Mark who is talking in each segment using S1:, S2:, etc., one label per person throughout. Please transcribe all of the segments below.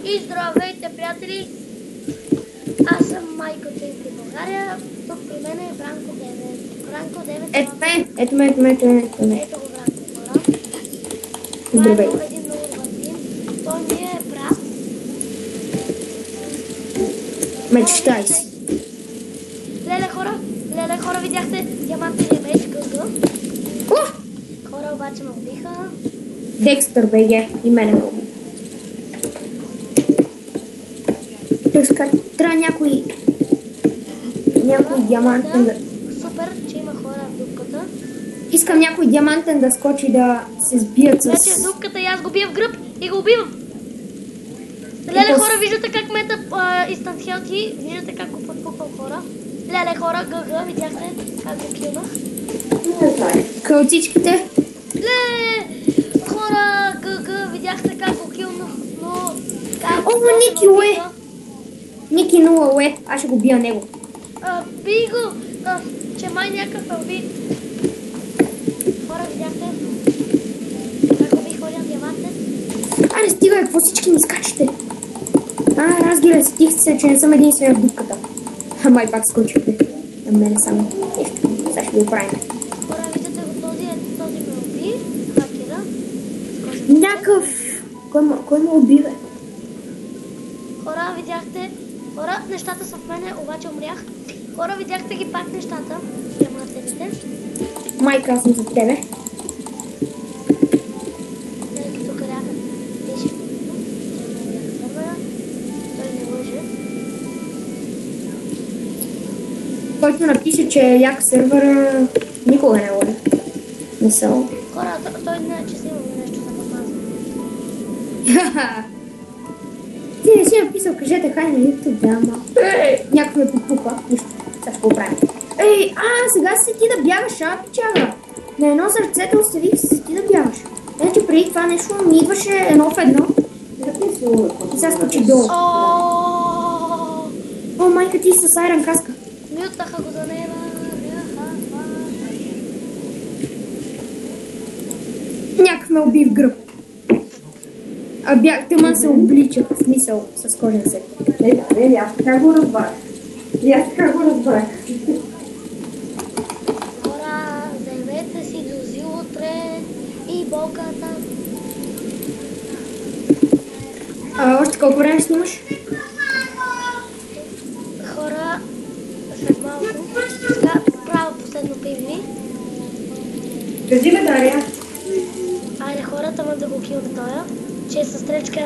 S1: И здравейте, приятели! Аз съм Майко Тинки България. Тук при мен е Бранко 9. Бранко 9.
S2: Ето ме.
S1: Ето го Бранко хора.
S2: Здравей.
S1: Това е един много въртин. Той ми е брат.
S2: Мечтай си.
S1: Леле хора, видяхте диамантения меч, гъгъ. Хора обаче ме убиха.
S2: Декстър БГ и мене ме уби. Трябва някой диамантен да...
S1: Супер, че има хора в дупката.
S2: Искам някой диамантен да скочи да се сбият с...
S1: Вече е дупката и аз го бия в гръб и го убивам. Леле хора, виждате как мета инстант хелти, виждате как го подпуквам хора. Леле хора, гъгъ, видяхте как го килнах.
S2: Кълцичките.
S1: Хора, гъгъ, видяхте как го килнах, но...
S2: О, Ники, уе! Ники 0, уе, аз ще го бия него.
S1: Би го, че май някакъв е убит. Хора, видяхте как го бих ходил диамантен.
S2: Аре, стига, какво всички ми скачате? Разбира се, стих се, че не съм единствен в дупката. Май пак скочихте. На мене само. Нищо, сега ще го правим.
S1: Хора, виждате го, този ме уби, хакера.
S2: Някакъв... Кой ме уби, бе?
S1: Хора, видяхте, нещата са в мене, обаче умрях. Хора, видяхте ги пак нещата, диамантените.
S2: Майка, аз съм за тебе.
S1: Тук ряка беше. Той не лъже.
S2: Който напише, че е як сервера, никога не лъже. Мисъл.
S1: Хора, той не е, че си имаме нещо за подмаза.
S2: Ти не си написал, кажете хай на YouTube, да, ама. Някой ме подпуква. Нищо, сега ще го правим. Сега си ти да бягаш, пичага. На едно сърцето оставих си ти да бягаш. Значи преди това нещо ми идваше едно в едно. И сега скочи долу. О, майка ти с айран каска.
S1: Мютаха го за нея.
S2: Някакъв ме уби в гръб. Тъмън се обличах, в смисъл, с кожен сет.
S3: Аз така го разбрах.
S1: Хора, вземете си дози утре и боката.
S2: Още колко време снимаш?
S1: Хора, след малко. Сега правя последно пивни.
S3: Кажи ме, Дария.
S1: Айде хората ме да го килна тоя, че е със стречка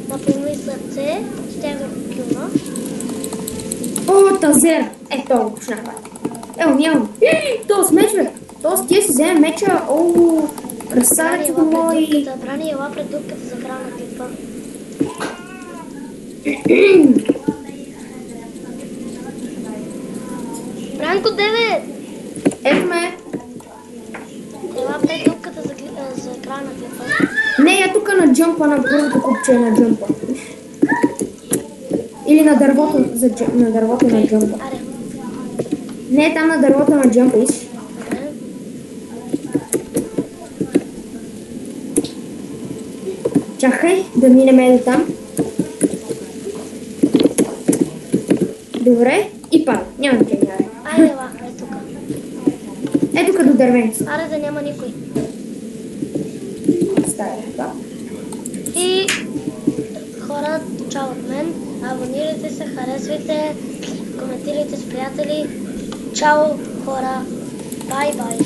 S1: на пълно и сърце, ще да го килна.
S2: О, тазер! То го почнах. Нямам. То с меч, бе! То с тия си вземе меча. Красавицата мой.
S1: Брани, ела пред дупката за края на клипа. Бранко 9!
S2: Ето ме.
S1: Ела пред дупката за края на клипа.
S2: Не, я тук на джъмпа, на първото купче на джъмпа. Или на дървото, на дървото на джъмпа.
S1: Аре.
S2: Не, там на дървото на джъмпа, иш. Чакай да минем до там. Добре, и пада. Няма да няма.
S1: Айде, ела, е тук.
S2: Ето като дървенци.
S1: Аре, да няма никой.
S2: Стая, да.
S1: И хора, чао от мен. Абонирайте се, харесвайте, коментирайте с приятели. Чао, хора. Бай-бай.